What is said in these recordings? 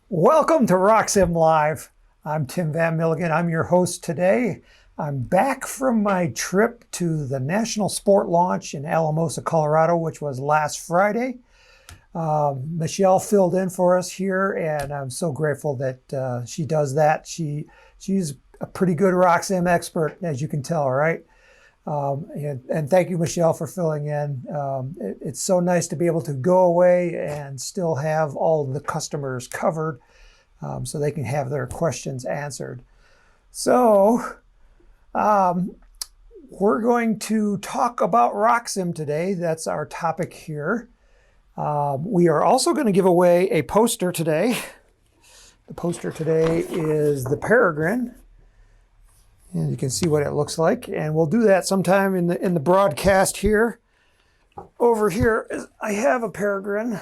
Welcome to RockSim Live. I'm Tim Van Milligan. I'm your host today. I'm back from my trip to the National Sport Launch in Alamosa, Colorado, which was last Friday. Michelle filled in for us here, and I'm so grateful that she does that. She's a pretty good RockSim expert, as you can tell, right? And thank you, Michelle, for filling in. It's so nice to be able to go away and still have all the customers covered so they can have their questions answered. So we're going to talk about RockSim today. That's our topic here. We are also going to give away a poster today. The poster today is the Peregrine. And you can see what it looks like. And we'll do that sometime in the broadcast here. Over here, I have a Peregrine.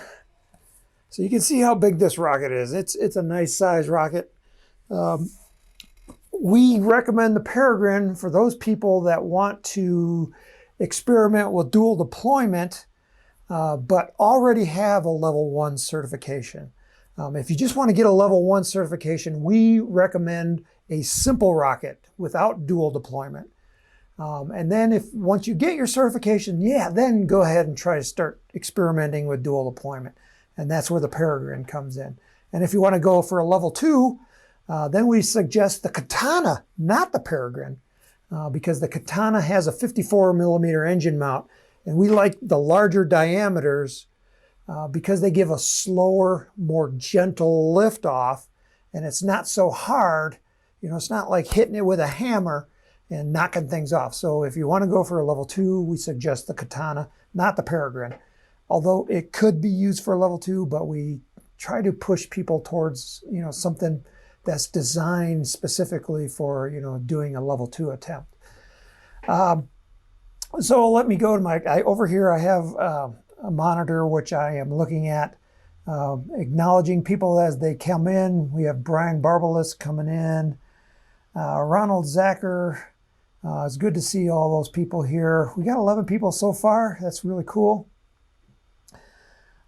So you can see how big this rocket is. It's a nice size rocket. We recommend the Peregrine for those people that want to experiment with dual deployment, but already have a level 1 certification. If you just want to get a level 1 certification, we recommend a simple rocket without dual deployment. And then once you get your certification, then go ahead and try to start experimenting with dual deployment. And that's where the Peregrine comes in. And if you want to go for a level 2, then we suggest the Katana, not the Peregrine, because the Katana has a 54 millimeter engine mount. And we like the larger diameters because they give a slower, more gentle lift off, and it's not so hard. You know, it's not like hitting it with a hammer and knocking things off. So if you want to go for a level 2, we suggest the Katana, not the Peregrine. Although it could be used for a level 2, but we try to push people towards, something that's designed specifically for, doing a level 2 attempt. So let me go to over here I have a monitor which I am looking at, acknowledging people as they come in. We have Brian Barbalis coming in. Ronald Zacher, it's good to see all those people here. We got 11 people so far. That's really cool.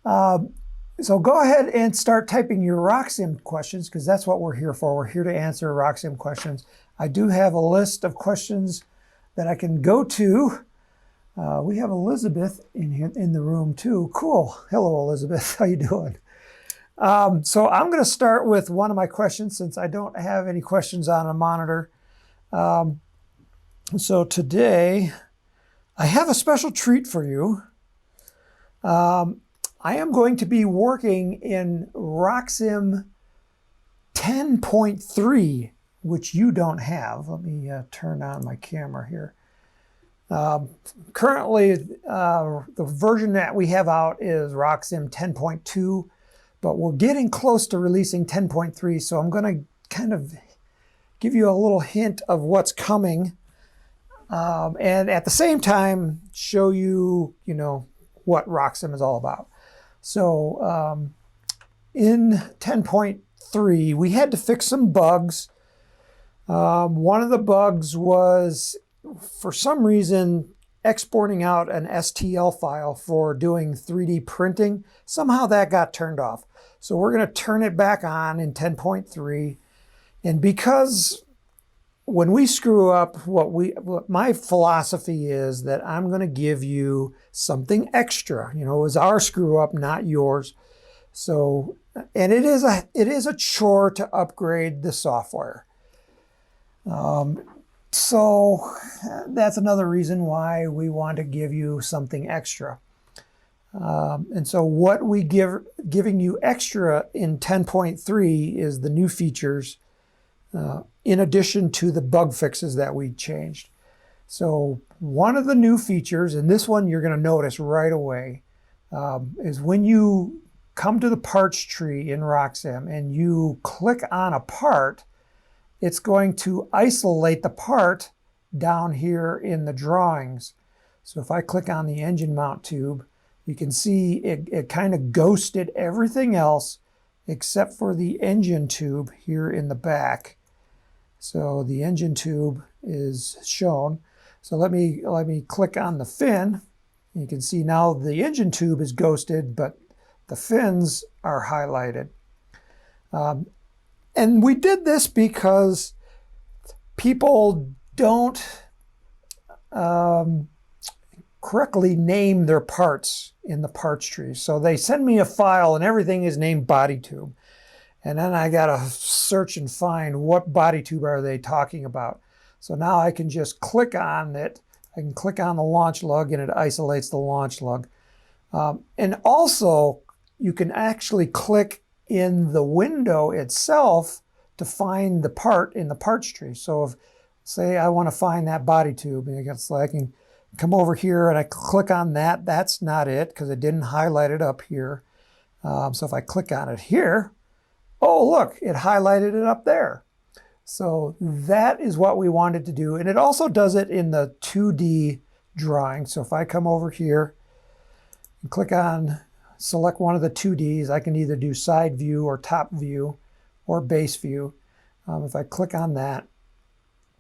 So go ahead and start typing your RockSim questions, because that's what we're here for. We're here to answer RockSim questions. I do have a list of questions that I can go to. We have Elizabeth in here in the room too. Cool. Hello, Elizabeth. How you doing? So I'm going to start with one of my questions since I don't have any questions on a monitor. So today I have a special treat for you. I am going to be working in RockSim 10.3, which you don't have. Let me turn on my camera here. Currently, the version that we have out is RockSim 10.2. But we're getting close to releasing 10.3, so I'm going to kind of give you a little hint of what's coming, and at the same time show you, what RockSim is all about. So in 10.3, we had to fix some bugs. One of the bugs was, for some reason, exporting out an STL file for doing 3D printing. Somehow that got turned off. So we're going to turn it back on in 10.3. And because when we screw up, what my philosophy is that I'm going to give you something extra. It was our screw up, not yours. So, and it is a chore to upgrade the software. So that's another reason why we want to give you something extra. And so what we giving you extra in 10.3 is the new features in addition to the bug fixes that we changed. So one of the new features, and this one you're going to notice right away, is when you come to the parts tree in RockSim and you click on a part, it's going to isolate the part down here in the drawings. So if I click on the engine mount tube, you can see it kind of ghosted everything else except for the engine tube here in the back. So the engine tube is shown. So let me click on the fin. You can see now the engine tube is ghosted, but the fins are highlighted. And we did this because people don't correctly name their parts in the parts tree. So they send me a file and everything is named body tube. And then I got to search and find what body tube are they talking about. So now I can just click on it. I can click on the launch lug and it isolates the launch lug. And also you can actually click in the window itself to find the part in the parts tree. So if, say I want to find that body tube, and so I can come over here and I click on that. That's not it because it didn't highlight it up here. So if I click on it here, oh look, it highlighted it up there. So that is what we wanted to do. And it also does it in the 2D drawing. So if I come over here and click on, select one of the 2Ds, I can either do side view or top view or base view. If I click on that,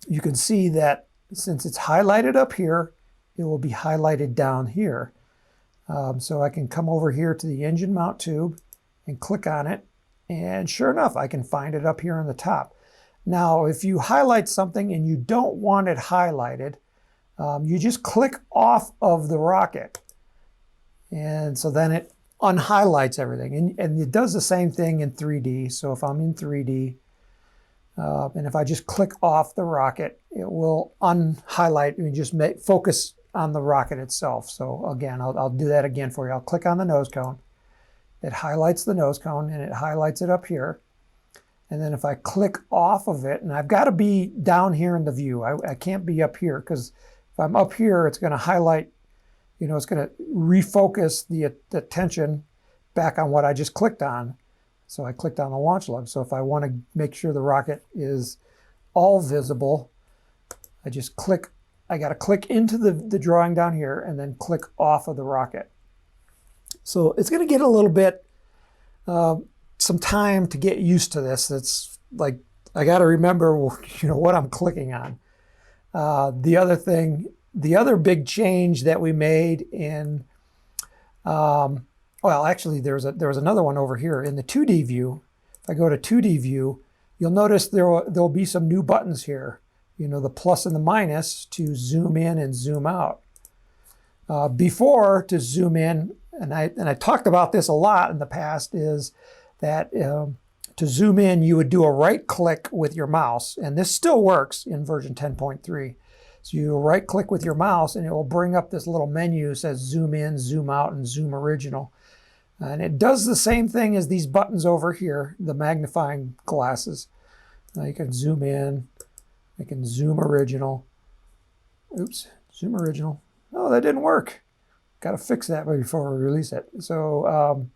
you can see that since it's highlighted up here, it will be highlighted down here. So I can come over here to the engine mount tube and click on it. And sure enough, I can find it up here on the top. Now, if you highlight something and you don't want it highlighted, you just click off of the rocket. And so then it unhighlights everything. And it does the same thing in 3D. So if I'm in 3D, and if I just click off the rocket, it will unhighlight and just focus on the rocket itself. So again, I'll do that again for you. I'll click on the nose cone. It highlights the nose cone and it highlights it up here. And then if I click off of it, and I've got to be down here in the view. I can't be up here because if I'm up here, it's going to highlight, it's going to refocus the attention back on what I just clicked on. So I clicked on the launch lug. So if I want to make sure the rocket is all visible, I just click, I got to click into the drawing down here and then click off of the rocket. So it's going to get a little bit, some time to get used to this. It's like, I got to remember, what I'm clicking on. The other big change that we made in, well, actually, there was another one over here in the 2D view. If I go to 2D view, you'll notice there'll be some new buttons here. The plus and the minus to zoom in and zoom out. Before, to zoom in, and I talked about this a lot in the past, is that to zoom in, you would do a right click with your mouse, and this still works in version 10.3. So you right click with your mouse and it will bring up this little menu that says zoom in, zoom out, and zoom original. And it does the same thing as these buttons over here, the magnifying glasses. You can zoom in, I can zoom original. Oops, zoom original. Oh, that didn't work. Got to fix that before we release it. So,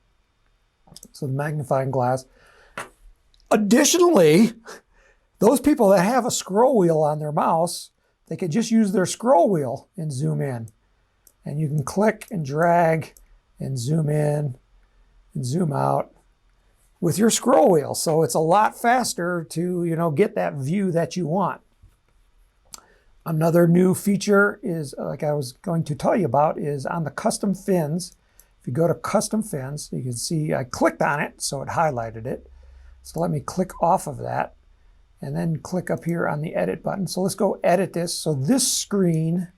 so the magnifying glass. Additionally, those people that have a scroll wheel on their mouse, they could just use their scroll wheel and zoom in. And you can click and drag and zoom in and zoom out with your scroll wheel. So it's a lot faster to, get that view that you want. Another new feature is, like I was going to tell you about, is on the custom fins. If you go to custom fins, you can see I clicked on it, so it highlighted it. So let me click off of that and then click up here on the edit button. So let's go edit this. So this screen,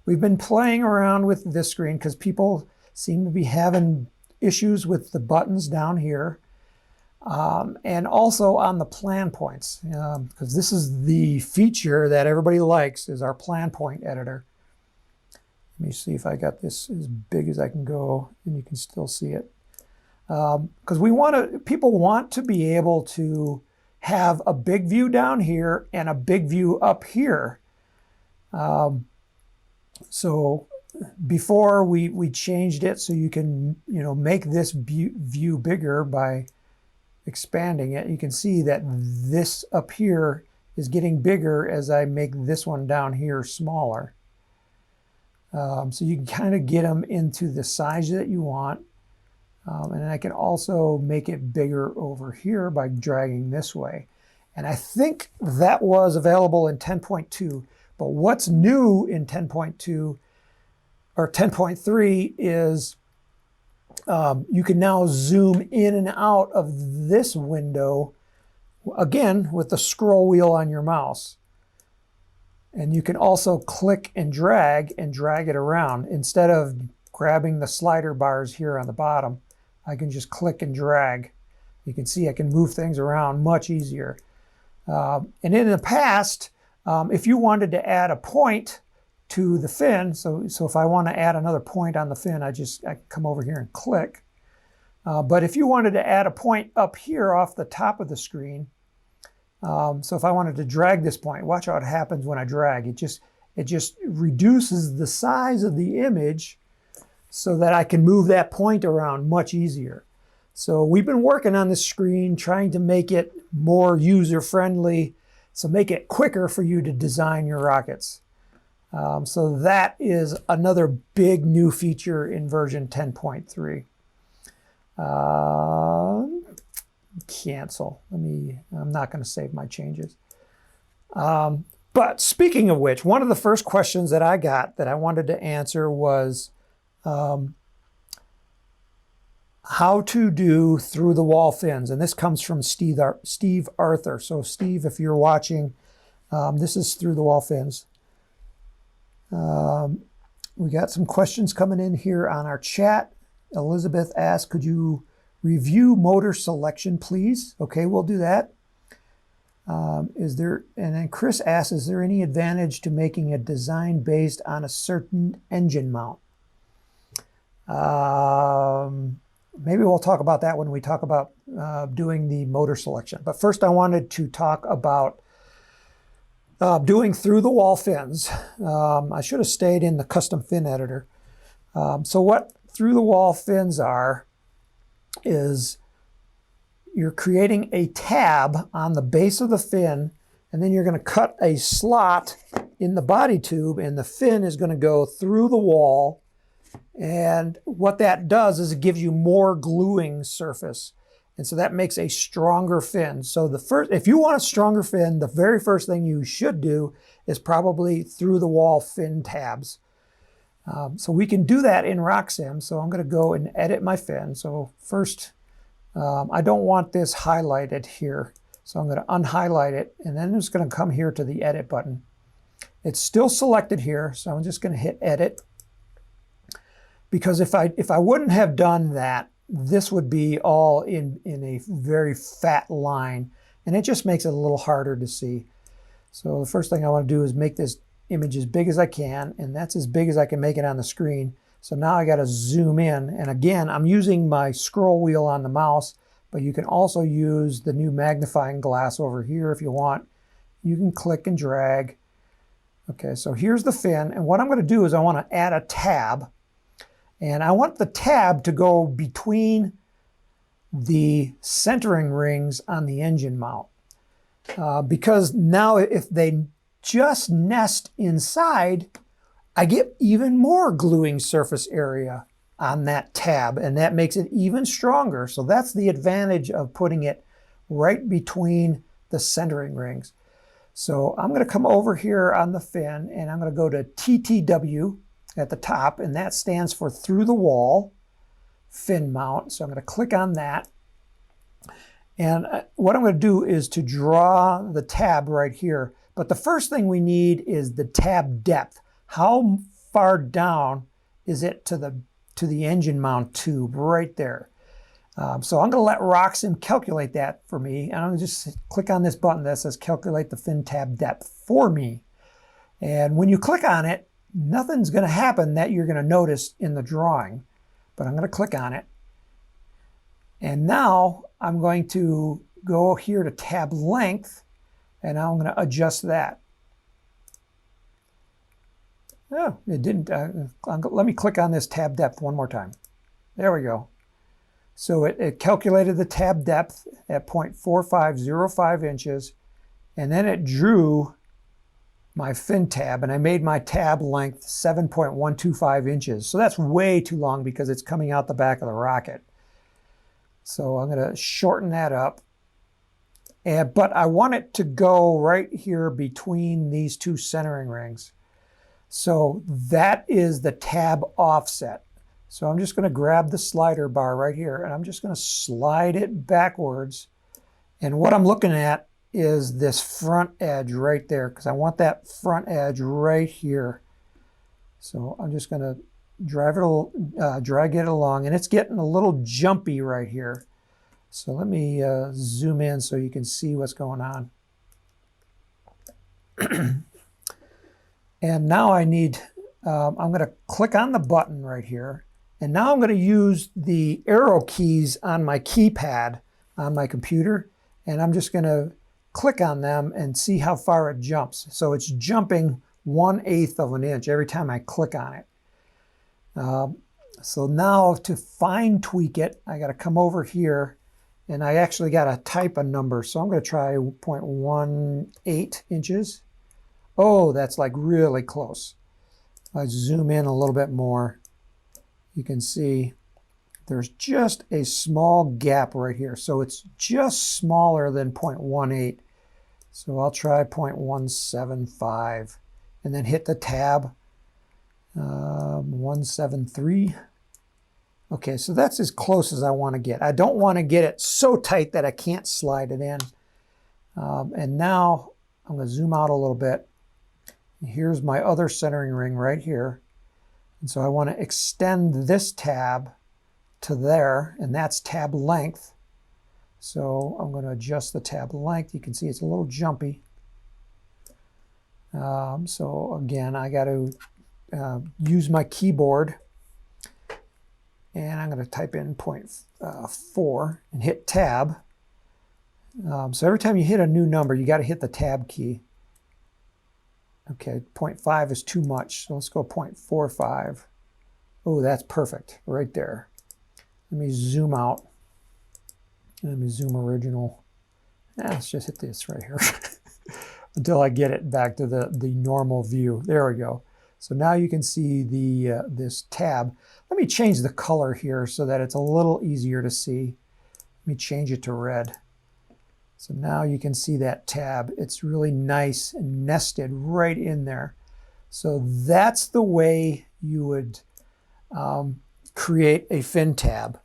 we've been playing around with this screen because people seem to be having issues with the buttons down here. And also on the plan points, because this is the feature that everybody likes, is our plan point editor. Let me see if I got this as big as I can go, and you can still see it. Because people want to be able to have a big view down here and a big view up here. So before we changed it so you can make this view bigger by expanding it. You can see that this up here is getting bigger as I make this one down here smaller. So you can kind of get them into the size that you want. And I can also make it bigger over here by dragging this way. And I think that was available in 10.2. But what's new in 10.2 or 10.3 is You can now zoom in and out of this window, again, with the scroll wheel on your mouse. And you can also click and drag it around. Instead of grabbing the slider bars here on the bottom, I can just click and drag. You can see I can move things around much easier. And in the past, if you wanted to add a point to the fin, so if I want to add another point on the fin, I come over here and click. But if you wanted to add a point up here off the top of the screen, so if I wanted to drag this point, watch how it happens when I drag. It just reduces the size of the image so that I can move that point around much easier. So we've been working on this screen, trying to make it more user-friendly, so make it quicker for you to design your rockets. So that is another big new feature in version 10.3. Cancel. I'm not going to save my changes. But speaking of which, one of the first questions that I got that I wanted to answer was how to do through the wall fins. And this comes from Steve Arthur. So Steve, if you're watching, this is through the wall fins. We got some questions coming in here on our chat. Elizabeth asked, could you review motor selection, please? Okay, we'll do that. And then Chris asks, is there any advantage to making a design based on a certain engine mount? Maybe we'll talk about that when we talk about doing the motor selection. But first I wanted to talk about doing through the wall fins. I should have stayed in the custom fin editor. So what through the wall fins are is you're creating a tab on the base of the fin, and then you're going to cut a slot in the body tube, and the fin is going to go through the wall. And what that does is it gives you more gluing surface. And so that makes a stronger fin. So if you want a stronger fin, the very first thing you should do is probably through the wall fin tabs. So we can do that in RockSim. So I'm going to go and edit my fin. So first, I don't want this highlighted here. So I'm going to unhighlight it, and then I'm just going to come here to the edit button. It's still selected here, so I'm just going to hit edit. Because if I wouldn't have done that, this would be all in a very fat line, and it just makes it a little harder to see. So the first thing I want to do is make this image as big as I can, and that's as big as I can make it on the screen. So now I got to zoom in, and again, I'm using my scroll wheel on the mouse, but you can also use the new magnifying glass over here if you want. You can click and drag. Okay, so here's the fin, and what I'm going to do is I want to add a tab. And I want the tab to go between the centering rings on the engine mount. Because now if they just nest inside, I get even more gluing surface area on that tab, and that makes it even stronger. So that's the advantage of putting it right between the centering rings. So I'm going to come over here on the fin, and I'm going to go to TTW at the top, and that stands for through the wall fin mount. So I'm going to click on that. And what I'm going to do is to draw the tab right here. But the first thing we need is the tab depth. How far down is it to the engine mount tube right there? So I'm going to let RockSim calculate that for me. And I'm going to just click on this button that says calculate the fin tab depth for me. And when you click on it, nothing's going to happen that you're going to notice in the drawing. But I'm going to click on it. And now I'm going to go here to tab length, and now I'm going to adjust that. Oh, it didn't. Let me click on this tab depth one more time. There we go. So it calculated the tab depth at 0.4505 inches, and then it drew my fin tab, and I made my tab length 7.125 inches. So that's way too long because it's coming out the back of the rocket. So I'm going to shorten that up. But I want it to go right here between these two centering rings. So that is the tab offset. So I'm just going to grab the slider bar right here, and I'm just going to slide it backwards. And what I'm looking at is this front edge right there, because I want that front edge right here. So I'm just going to drag it along, and it's getting a little jumpy right here. So let me zoom in so you can see what's going on. And now I need, I'm going to click on the button right here. And now I'm going to use the arrow keys on my keypad on my computer. And I'm just going to click on them and see how far it jumps. So it's jumping 1/8 of an inch every time I click on it. So now to fine tweak it, I got to come over here, and I actually got to type a number. So I'm going to try 0.18 inches. Oh, that's like really close. I zoom in a little bit more. You can see there's just a small gap right here. So it's just smaller than 0.18. So I'll try 0.175 and then hit the tab. 173. Okay, so that's as close as I want to get. I don't want to get it so tight that I can't slide it in. And now I'm going to zoom out a little bit. Here's my other centering ring right here. And so I want to extend this tab to there, and that's tab length. So I'm going to adjust the tab length. You can see it's a little jumpy. So again, I got to use my keyboard, and I'm going to type in 0.4 and hit tab. So every time you hit a new number, you got to hit the tab key. Okay, 0.5 is too much, so let's go 0.45. Oh, that's perfect right there. Let me zoom out. Let me zoom original. Let's just hit this right here until I get it back to the normal view. There we go. So now you can see the this tab. Let me change the color here so that it's a little easier to see. Let me change it to red. So now you can see that tab. It's really nice and nested right in there. So that's the way you would create a fin tab.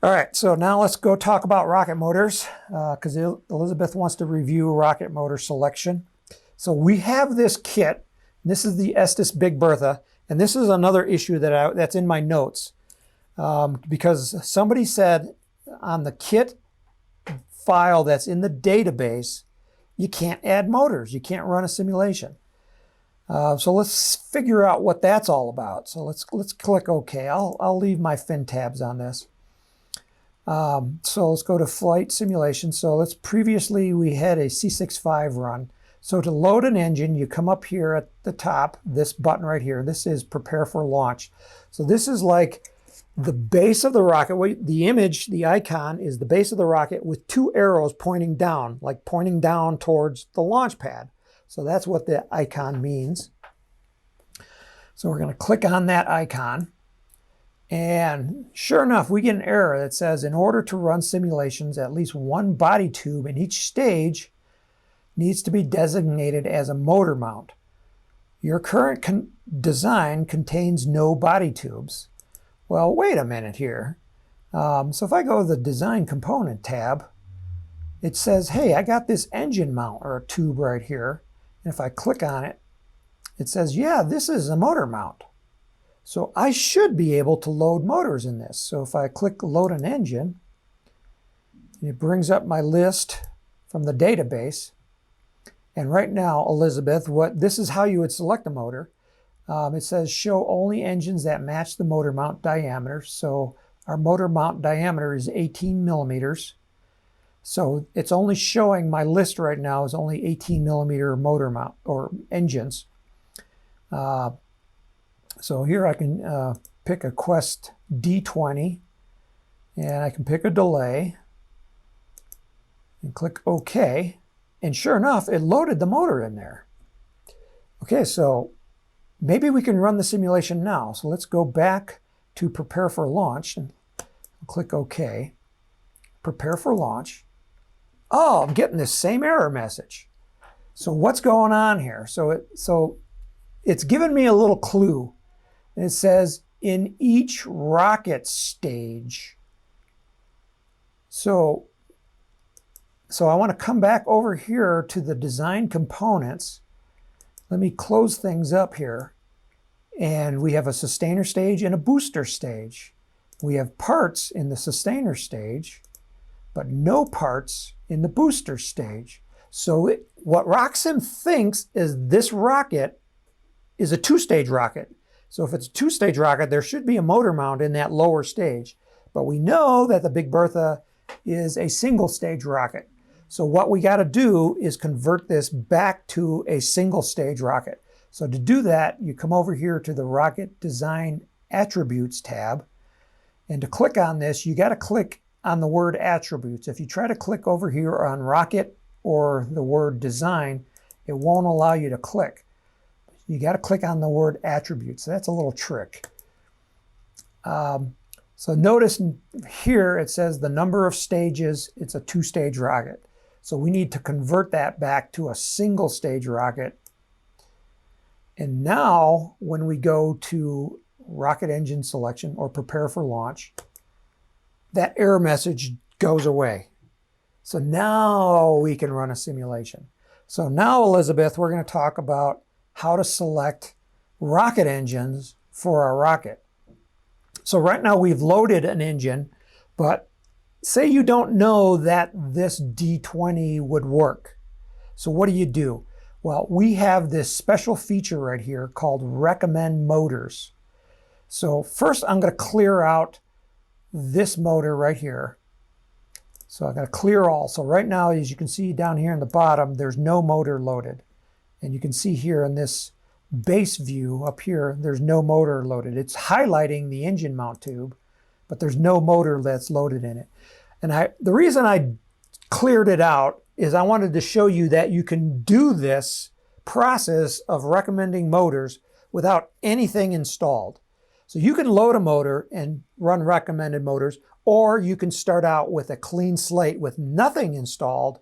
All right, so now let's go talk about rocket motors, because Elizabeth wants to review rocket motor selection. So we have this kit. This is the Estes Big Bertha, and this is another issue that's in my notes, because somebody said on the kit file that's in the database, you can't add motors. You can't run a simulation. So let's figure out what that's all about. So let's click OK. I'll leave my fin tabs on this. So let's go to flight simulation. So previously we had a C65 run. So to load an engine, you come up here at the top, this button right here. This is prepare for launch. So this is like the base of the rocket. The image, the icon, is the base of the rocket with two arrows pointing down, like pointing down towards the launch pad. So that's what the icon means. So we're going to click on that icon. And sure enough, we get an error that says, in order to run simulations, at least one body tube in each stage needs to be designated as a motor mount. Your current design contains no body tubes. Well, wait a minute here. So if I go to the Design Component tab, it says, hey, I got this engine mount or a tube right here. And if I click on it, it says, yeah, this is a motor mount. So I should be able to load motors in this. So if I click Load an Engine, it brings up my list from the database. And right now, Elizabeth, this is how you would select a motor. It says show only engines that match the motor mount diameter. So our motor mount diameter is 18 millimeters. So it's only showing, my list right now is only 18 millimeter motor mount or engines. So here I can pick a Quest D20, and I can pick a delay and click OK. And sure enough, it loaded the motor in there. Okay, so maybe we can run the simulation now. So let's go back to prepare for launch and click OK. Prepare for launch. Oh, I'm getting this same error message. So what's going on here? So it's given me a little clue. It says in each rocket stage. So I want to come back over here to the design components. Let me close things up here. And we have a sustainer stage and a booster stage. We have parts in the sustainer stage, but no parts in the booster stage. So what RockSim thinks is this rocket is a two-stage rocket. So if it's a two-stage rocket, there should be a motor mount in that lower stage. But we know that the Big Bertha is a single-stage rocket. So what we got to do is convert this back to a single-stage rocket. So to do that, you come over here to the Rocket Design Attributes tab. And to click on this, you got to click on the word attributes. If you try to click over here on rocket or the word design, it won't allow you to click. You got to click on the word attributes. That's a little trick. So notice here it says the number of stages, it's a two-stage rocket. So we need to convert that back to a single-stage rocket. And now when we go to rocket engine selection or prepare for launch, that error message goes away. So now we can run a simulation. So now, Elizabeth, we're going to talk about how to select rocket engines for our rocket. So right now we've loaded an engine, but say you don't know that this D20 would work. So what do? Well, we have this special feature right here called recommend motors. So first I'm going to clear out this motor right here. So I'm going to clear all. So right now, as you can see down here in the bottom, there's no motor loaded. And you can see here in this base view up here, there's no motor loaded. It's highlighting the engine mount tube, but there's no motor that's loaded in it. And the reason I cleared it out is I wanted to show you that you can do this process of recommending motors without anything installed. So you can load a motor and run recommended motors, or you can start out with a clean slate with nothing installed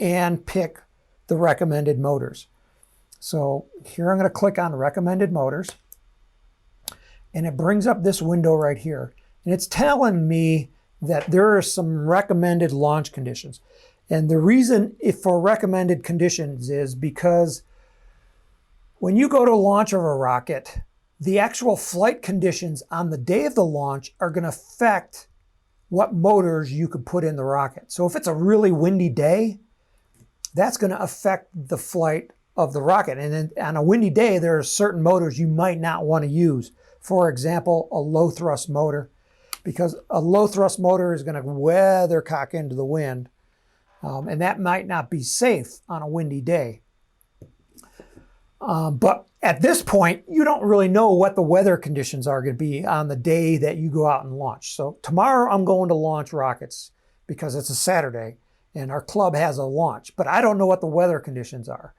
and pick the recommended motors. So here I'm going to click on recommended motors, and it brings up this window right here. And it's telling me that there are some recommended launch conditions. And the reason for recommended conditions is because when you go to launch of a rocket, the actual flight conditions on the day of the launch are going to affect what motors you could put in the rocket. So if it's a really windy day, that's going to affect the flight of the rocket. And then on a windy day, there are certain motors you might not want to use. For example, a low thrust motor, because a low thrust motor is going to weathercock into the wind. And that might not be safe on a windy day. But at this point, you don't really know what the weather conditions are going to be on the day that you go out and launch. So tomorrow I'm going to launch rockets because it's a Saturday and our club has a launch, but I don't know what the weather conditions are.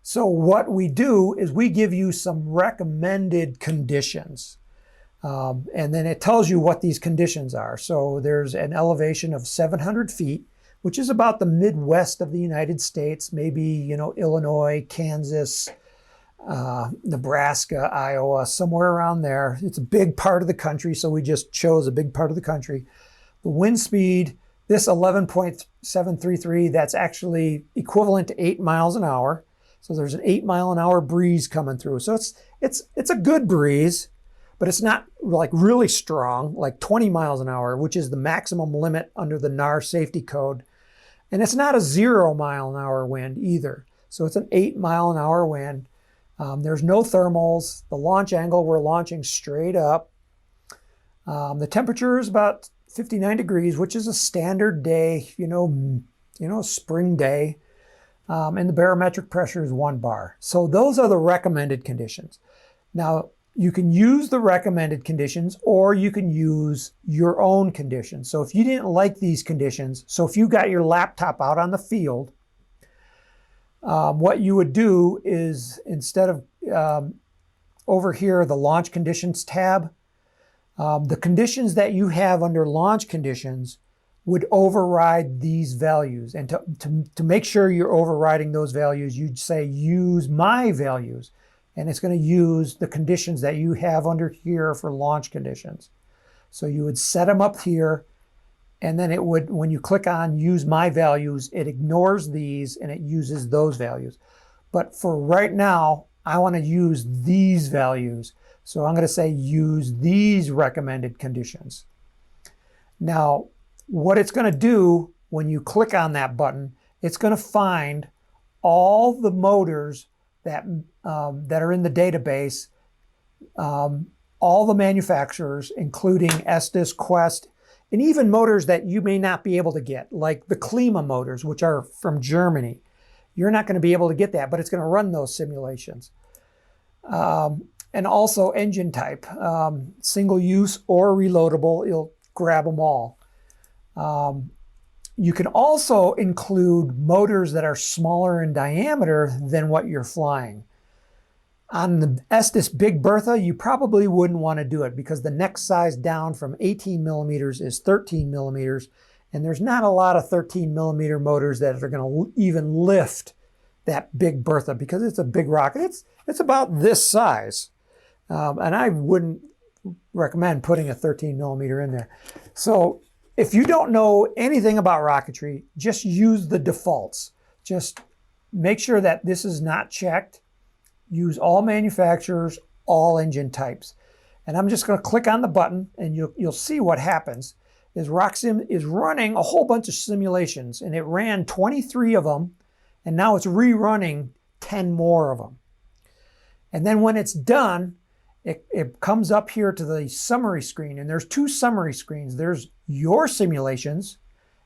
So what we do is we give you some recommended conditions. And then it tells you what these conditions are. So there's an elevation of 700 feet, which is about the Midwest of the United States, maybe, Illinois, Kansas, Nebraska, Iowa, somewhere around there. It's a big part of the country, so we just chose a big part of the country. The wind speed, this 11.733, that's actually equivalent to 8 miles an hour. So there's an 8 mile an hour breeze coming through. So it's a good breeze, but it's not like really strong, like 20 miles an hour, which is the maximum limit under the NAR safety code. And it's not a 0 mile an hour wind either. So it's an 8 mile an hour wind. There's no thermals. The launch angle, we're launching straight up. The temperature is about 59 degrees, which is a standard day, spring day. And the barometric pressure is 1 bar. So those are the recommended conditions. Now, you can use the recommended conditions or you can use your own conditions. So if you didn't like these conditions, so if you got your laptop out on the field, what you would do is instead of over here, the launch conditions tab, the conditions that you have under launch conditions would override these values. And to make sure you're overriding those values, you'd say use my values. and it's going to use the conditions that you have under here for launch conditions. So you would set them up here, and then it would, when you click on use my values, it ignores these and it uses those values. But for right now, I want to use these values. So I'm going to say use these recommended conditions. Now, what it's going to do when you click on that button, it's going to find all the motors that are in the database, all the manufacturers, including Estes, Quest, and even motors that you may not be able to get, like the Klima motors, which are from Germany. You're not going to be able to get that, but it's going to run those simulations. And also engine type, single use or reloadable, you'll grab them all. You can also include motors that are smaller in diameter than what you're flying. On the Estes Big Bertha, you probably wouldn't want to do it because the next size down from 18 millimeters is 13 millimeters, and there's not a lot of 13 millimeter motors that are going to even lift that Big Bertha because it's a big rocket. It's about this size, and I wouldn't recommend putting a 13 millimeter in there. So if you don't know anything about rocketry, just use the defaults. Just make sure that this is not checked. Use all manufacturers, all engine types. And I'm just going to click on the button, and you'll see what happens. Is RockSim is running a whole bunch of simulations, and it ran 23 of them, and now it's rerunning 10 more of them. And then when it's done, it comes up here to the summary screen, and there's two summary screens. There's your simulations,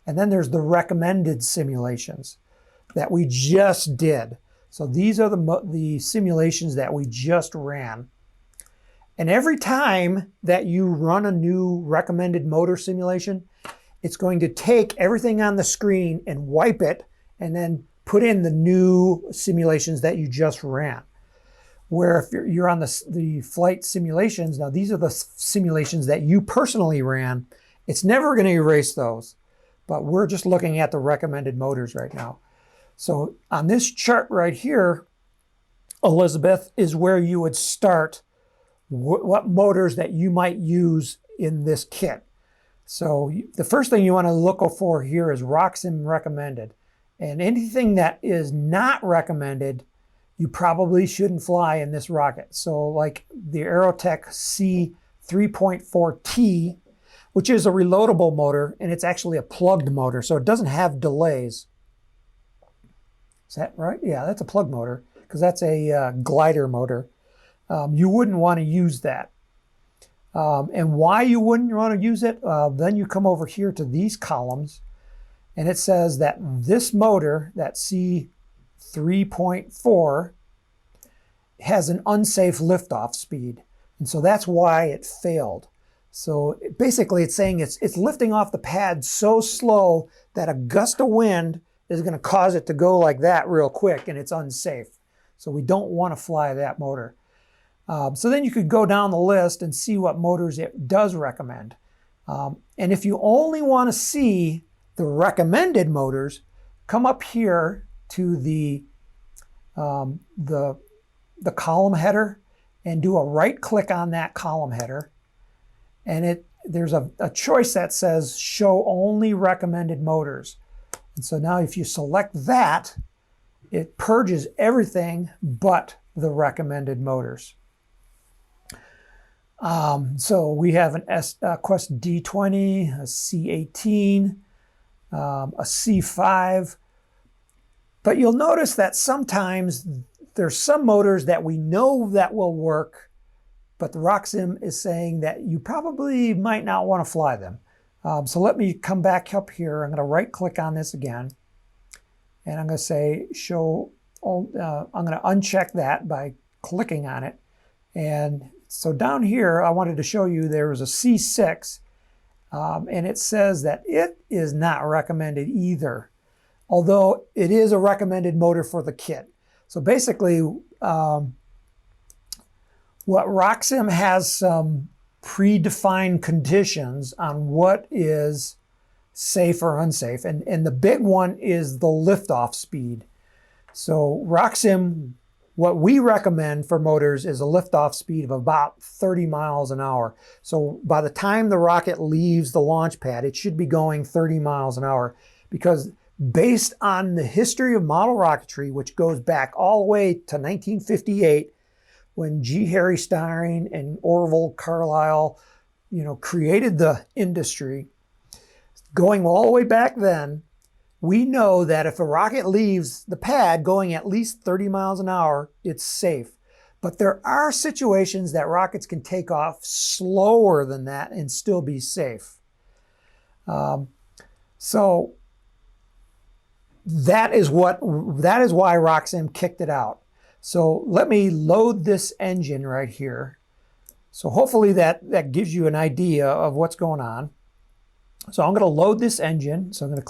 and then there's the recommended simulations that we just did. So these are the simulations that we just ran. And every time that you run a new recommended motor simulation, it's going to take everything on the screen and wipe it and then put in the new simulations that you just ran. Where if you're on the flight simulations, now these are the simulations that you personally ran, it's never going to erase those. But we're just looking at the recommended motors right now. So on this chart right here, Elizabeth, is where you would start what motors that you might use in this kit. So the first thing you want to look for here is RockSim recommended. And anything that is not recommended, you probably shouldn't fly in this rocket. So like the Aerotech C 3.4T, which is a reloadable motor, and it's actually a plugged motor, so it doesn't have delays. Is that right? Yeah, that's a plug motor, because that's a glider motor. You wouldn't want to use that. And why you wouldn't want to use it, then you come over here to these columns, and it says that this motor, that C 3.4, has an unsafe liftoff speed. And so that's why it failed. So basically it's saying it's lifting off the pad so slow that a gust of wind is going to cause it to go like that real quick, and it's unsafe. So we don't want to fly that motor. So then you could go down the list and see what motors it does recommend. And if you only want to see the recommended motors, come up here to the column header and do a right click on that column header. And there's a choice that says show only recommended motors. And so now if you select that, it purges everything but the recommended motors. So we have an Quest D20, a C18, a C5. But you'll notice that sometimes there's some motors that we know that will work, but the RockSim is saying that you probably might not want to fly them. So let me come back up here. I'm going to right click on this again, and I'm going to say show, I'm going to uncheck that by clicking on it. And so down here, I wanted to show you there was a C6, and it says that it is not recommended either, although it is a recommended motor for the kit. So basically, what RockSim has some predefined conditions on what is safe or unsafe. And the big one is the liftoff speed. So RockSim What we recommend for motors is a liftoff speed of about 30 miles an hour. So by the time the rocket leaves the launch pad, it should be going 30 miles an hour, because based on the history of model rocketry, which goes back all the way to 1958, when G. Harry Stein and Orville Carlisle, created the industry, going all the way back then, we know that if a rocket leaves the pad going at least 30 miles an hour, it's safe. But there are situations that rockets can take off slower than that and still be safe. So that is why RockSim kicked it out. So let me load this engine right here. So hopefully that gives you an idea of what's going on. So I'm going to load this engine. So I'm going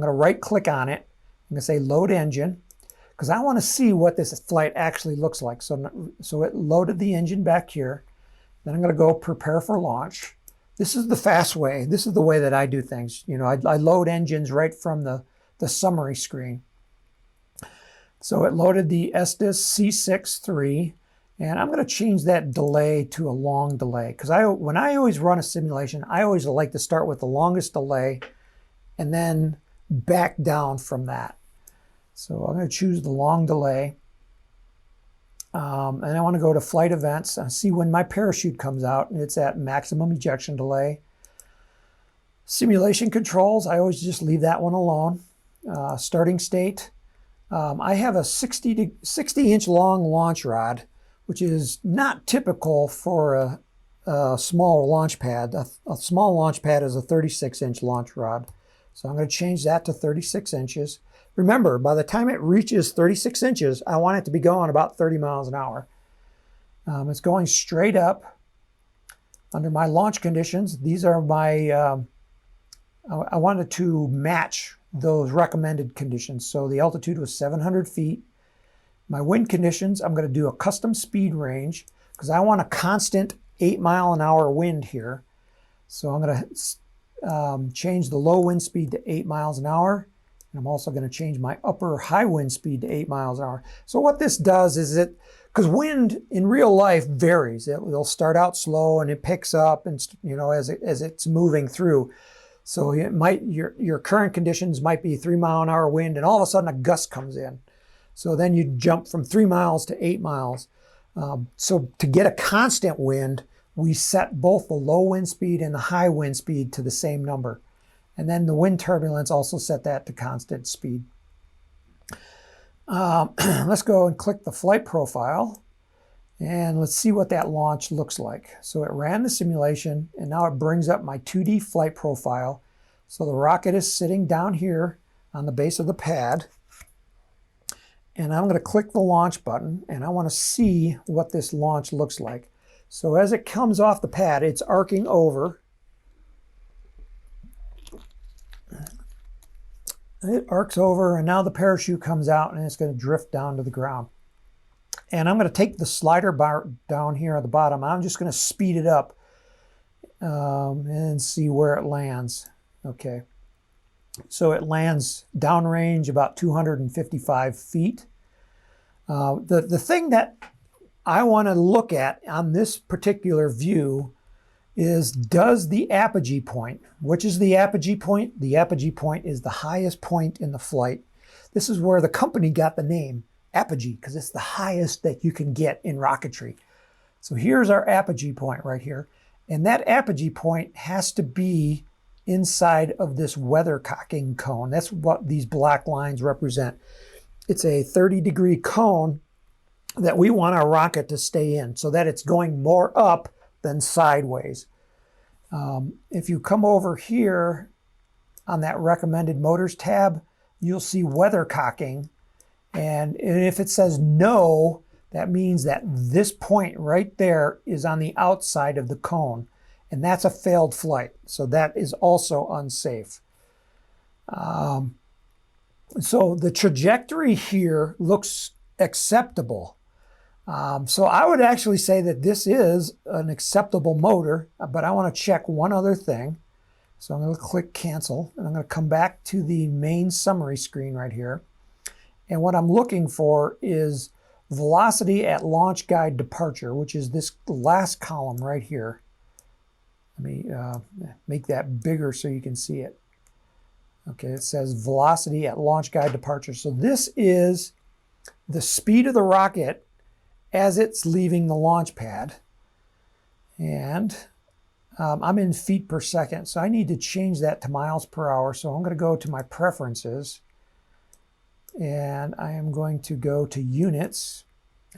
to right click on it. I'm going to say load engine, because I want to see what this flight actually looks like. So it loaded the engine back here. Then I'm going to go prepare for launch. This is the fast way. This is the way that I do things. I load engines right from the summary screen. So it loaded the Estes C6-3. And I'm going to change that delay to a long delay, because when I always run a simulation, I always like to start with the longest delay and then back down from that. So I'm going to choose the long delay. And I want to go to flight events and see when my parachute comes out, and it's at maximum ejection delay. Simulation controls, I always just leave that one alone. Starting state, I have a 60-inch long launch rod, which is not typical for a small launch pad. A small launch pad is a 36-inch launch rod. So I'm going to change that to 36 inches. Remember, by the time it reaches 36 inches, I want it to be going about 30 miles an hour. It's going straight up. Under my launch conditions, these are my, I wanted to match those recommended conditions. So the altitude was 700 feet. My wind conditions, I'm going to do a custom speed range, because I want a constant 8-mile-an-hour wind here. So I'm going to change the low wind speed to 8 miles an hour. And I'm also going to change my upper high wind speed to 8 miles an hour. So what this does is because wind in real life varies. It'll start out slow and it picks up, and as it's moving through. So your current conditions might be 3-mile-an-hour wind, and all of a sudden a gust comes in. So then you jump from 3 miles to 8 miles. So to get a constant wind, we set both the low wind speed and the high wind speed to the same number. And then the wind turbulence also set that to constant speed. Let's go and click the flight profile. And let's see what that launch looks like. So it ran the simulation, and now it brings up my 2D flight profile. So the rocket is sitting down here on the base of the pad. And I'm going to click the launch button, and I want to see what this launch looks like. So as it comes off the pad, it's arcing over. It arcs over, and now the parachute comes out, and it's going to drift down to the ground. And I'm going to take the slider bar down here at the bottom. I'm just going to speed it up and see where it lands. Okay. So it lands downrange about 255 feet. The thing that I want to look at on this particular view is, does the apogee point, which is the apogee point? The apogee point is the highest point in the flight. This is where the company got the name Apogee, because it's the highest that you can get in rocketry. So here's our apogee point right here. And that apogee point has to be inside of this weathercocking cone. That's what these black lines represent. It's a 30-degree cone that we want our rocket to stay in, so that it's going more up than sideways. If you come over here on that recommended motors tab, you'll see weathercocking. And if it says no, that means that this point right there is on the outside of the cone. And that's a failed flight. So that is also unsafe. So the trajectory here looks acceptable. So I would actually say that this is an acceptable motor, but I want to check one other thing. So I'm going to click cancel, and I'm going to come back to the main summary screen right here. And what I'm looking for is velocity at launch guide departure, which is this last column right here. Let me make that bigger so you can see it. Okay, it says velocity at launch guide departure. So this is the speed of the rocket as it's leaving the launch pad. And I'm in feet per second, so I need to change that to miles per hour. So I'm going to go to my preferences, and I am going to go to units,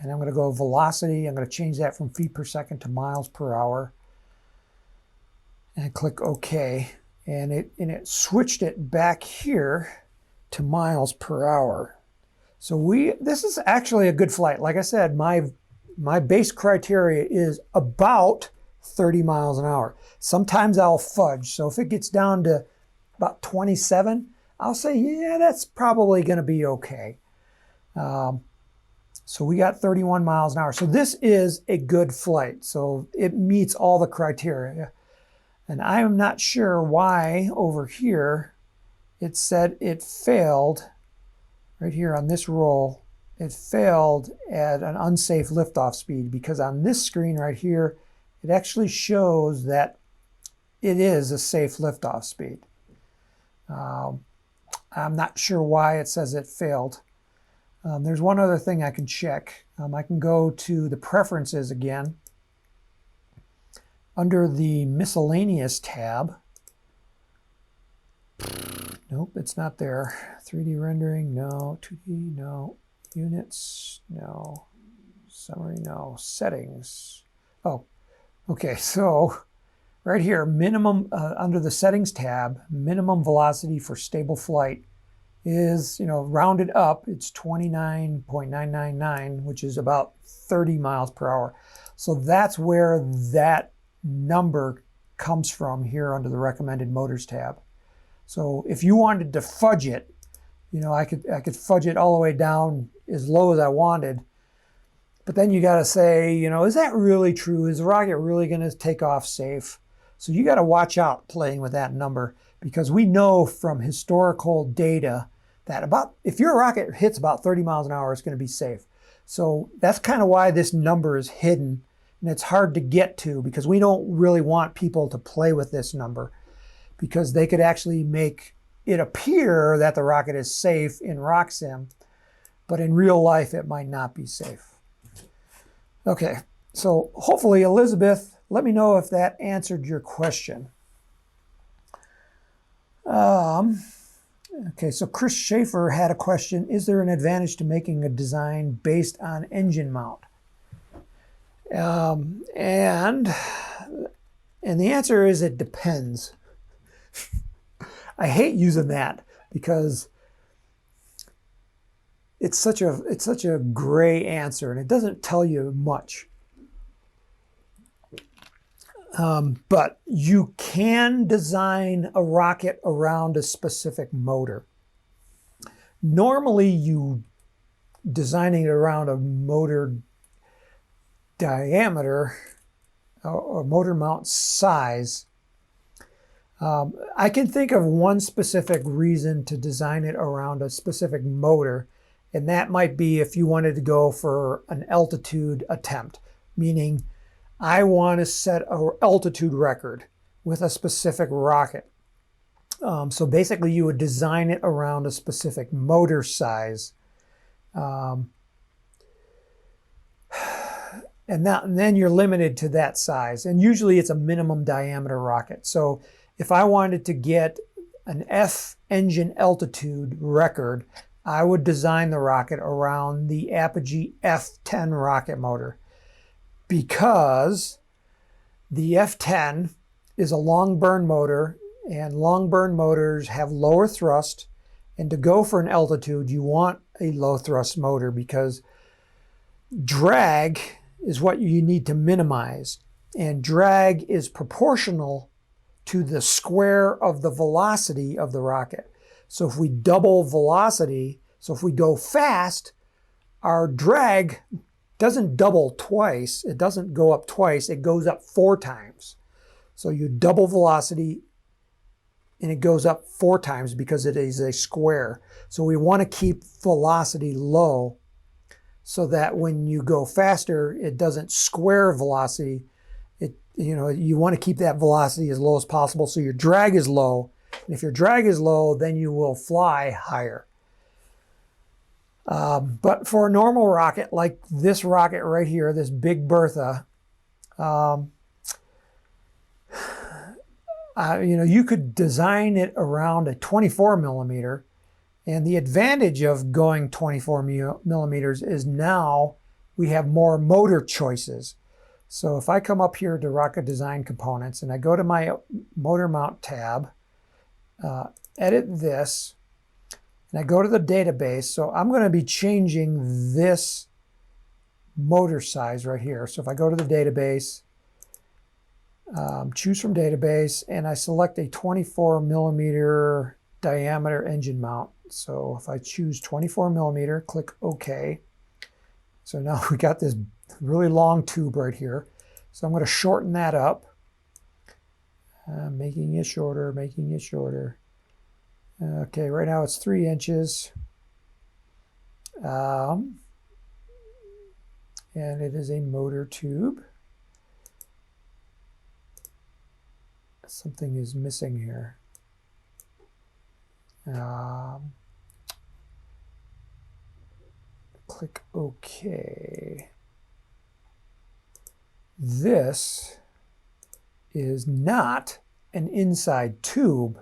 and I'm going to go velocity. I'm going to change that from feet per second to miles per hour, and click OK. And it switched it back here to miles per hour. So this is actually a good flight. Like I said, my base criteria is about 30 miles an hour. Sometimes I'll fudge. So if it gets down to about 27, I'll say, yeah, that's probably going to be okay. So we got 31 miles an hour. So this is a good flight. So it meets all the criteria. And I am not sure why over here it said it failed. Right here on this roll, it failed at an unsafe liftoff speed, because on this screen right here, it actually shows that it is a safe liftoff speed. I'm not sure why it says it failed. There's one other thing I can check. I can go to the preferences again. Under the miscellaneous tab, nope, it's not there. 3D rendering, no. 2D, no. Units, no. Summary, no. Settings. Oh, okay, so right here, minimum, under the settings tab, minimum velocity for stable flight is, rounded up, it's 29.999, which is about 30 miles per hour. So that's where that number comes from here under the recommended motors tab. So if you wanted to fudge it, I could fudge it all the way down as low as I wanted. But then you got to say, is that really true? Is the rocket really going to take off safe? So you got to watch out playing with that number, because we know from historical data that if your rocket hits about 30 miles an hour, it's going to be safe. So that's kind of why this number is hidden, and it's hard to get to, because we don't really want people to play with this number, because they could actually make it appear that the rocket is safe in RockSim, but in real life it might not be safe. Okay, so hopefully, Elizabeth, let me know if that answered your question. Okay, so Chris Schaefer had a question. Is there an advantage to making a design based on engine mount? And the answer is it depends. I hate using that, because it's such a gray answer, and it doesn't tell you much. But you can design a rocket around a specific motor. Normally, you designing it around a motor diameter or motor mount size. I can think of one specific reason to design it around a specific motor, and that might be if you wanted to go for an altitude attempt, meaning I want to set an altitude record with a specific rocket. So basically you would design it around a specific motor size. And then you're limited to that size. And usually it's a minimum diameter rocket. So if I wanted to get an F engine altitude record, I would design the rocket around the Apogee F10 rocket motor, because the F10 is a long burn motor, and long burn motors have lower thrust. And to go for an altitude, you want a low thrust motor, because drag is what you need to minimize. And drag is proportional to the square of the velocity of the rocket. So if we double velocity, so if we go fast, our drag doesn't double twice. It doesn't go up twice. It goes up 4 times. So you double velocity and it goes up 4 times because it is a square. So we want to keep velocity low so that when you go faster, it doesn't square velocity. You want to keep that velocity as low as possible so your drag is low. And if your drag is low, then you will fly higher. But for a normal rocket, like this rocket right here, this Big Bertha, you could design it around a 24 millimeter. And the advantage of going 24 millimeters is now we have more motor choices. So if I come up here to Rocket Design Components and I go to my Motor Mount tab, edit this, and I go to the database. So I'm going to be changing this motor size right here. So if I go to the database, choose from database, and I select a 24 millimeter diameter engine mount. So if I choose 24 millimeter, click OK. So now we got this really long tube right here. So I'm going to shorten that up, making it shorter, making it shorter. Okay, right now it's 3 inches. And it is a motor tube. Something is missing here. Click OK. This is not an inside tube.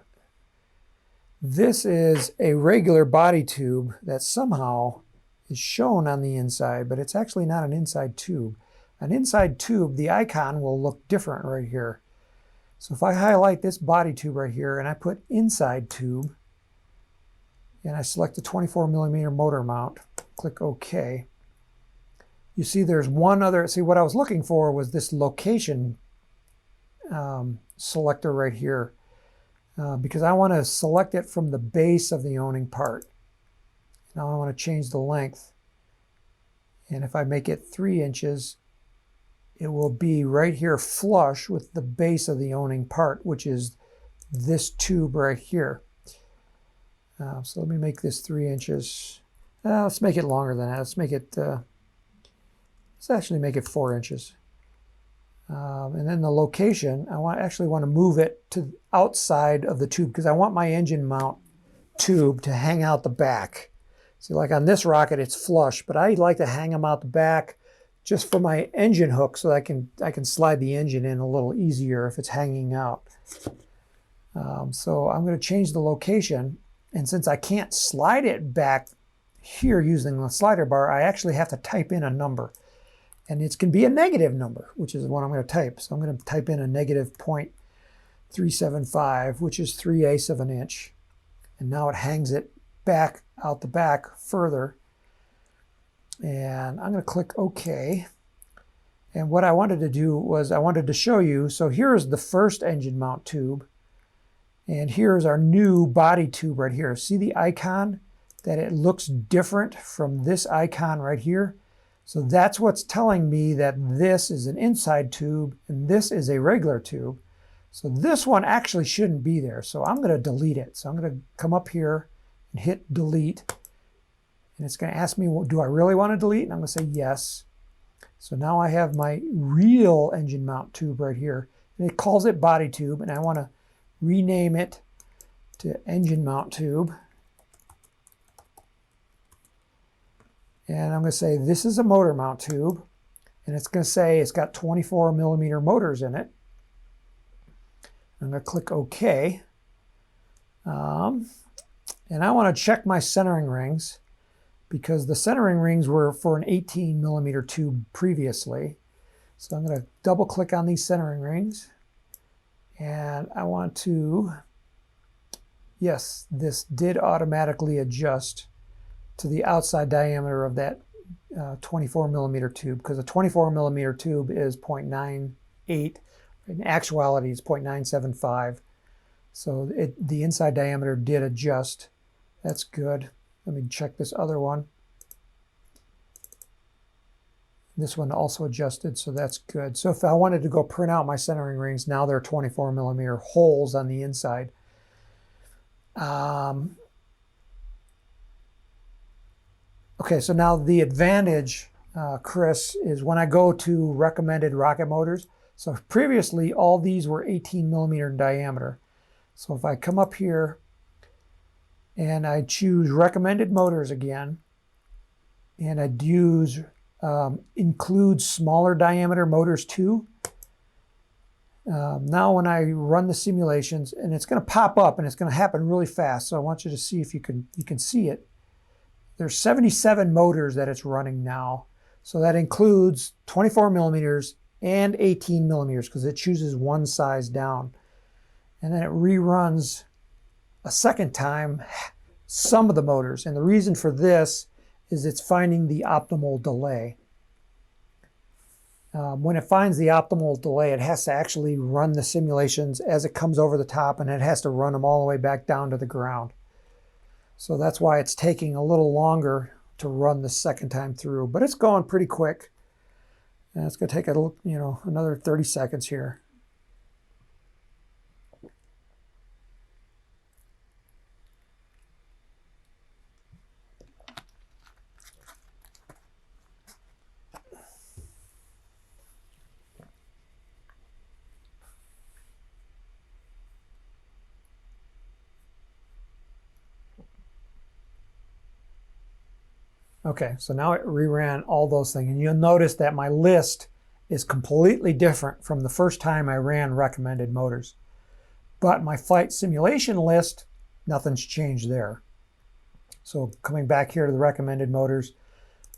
This is a regular body tube that somehow is shown on the inside, but it's actually not an inside tube. An inside tube, the icon will look different right here. So if I highlight this body tube right here and I put inside tube, and I select the 24 millimeter motor mount, click OK. You see there's one other, see what I was looking for was this location selector right here, because I want to select it from the base of the owning part. Now I want to change the length, and if I make it 3 inches, it will be right here flush with the base of the owning part, which is this tube right here. So let me make this 3 inches. Let's make it longer than that. Let's actually make it 4 inches. And then the location, actually want to move it to outside of the tube because I want my engine mount tube to hang out the back. See, like on this rocket, it's flush, but I like to hang them out the back just for my engine hook so I can slide the engine in a little easier if it's hanging out. So I'm going to change the location, and since I can't slide it back here using the slider bar, I actually have to type in a number. And it can be a negative number, which is what I'm going to type. So I'm going to type in a negative 0.375, which is 3/8 of an inch. And now it hangs it back out the back further. And I'm going to click OK. And what I wanted to do was I wanted to show you, so here's the first engine mount tube. And here's our new body tube right here. See the icon? That it looks different from this icon right here. So that's what's telling me that this is an inside tube and this is a regular tube. So this one actually shouldn't be there. So I'm going to delete it. So I'm going to come up here and hit delete. And it's going to ask me, well, do I really want to delete? And I'm going to say yes. So now I have my real engine mount tube right here. And it calls it body tube. And I want to rename it to engine mount tube. And I'm going to say this is a motor mount tube, and it's going to say it's got 24 millimeter motors in it. I'm going to click OK. And I want to check my centering rings because the centering rings were for an 18 millimeter tube previously. So I'm going to double click on these centering rings, and I want to, yes, this did automatically adjust to the outside diameter of that 24 millimeter tube, because a 24 millimeter tube is 0.98. In actuality, it's 0.975. So the inside diameter did adjust. That's good. Let me check this other one. This one also adjusted, so that's good. So if I wanted to go print out my centering rings, now they're 24 millimeter holes on the inside. Okay, Okay, so now the advantage, Chris, is when I go to recommended rocket motors. So previously, all these were 18 millimeter in diameter. So if I come up here and I choose recommended motors again, and I'd use include smaller diameter motors too. Now when I run the simulations, and it's going to pop up and it's going to happen really fast. So I want you to see if you can see it. There's 77 motors that it's running now. So that includes 24 millimeters and 18 millimeters because it chooses one size down. And then it reruns a second time some of the motors. And the reason for this is it's finding the optimal delay. When it finds the optimal delay, it has to actually run the simulations as it comes over the top, and it has to run them all the way back down to the ground. So that's why it's taking a little longer to run the second time through, but it's going pretty quick. And it's going to take another 30 seconds here. Okay, so now it reran all those things, and you'll notice that my list is completely different from the first time I ran recommended motors. But my flight simulation list, nothing's changed there. So coming back here to the recommended motors,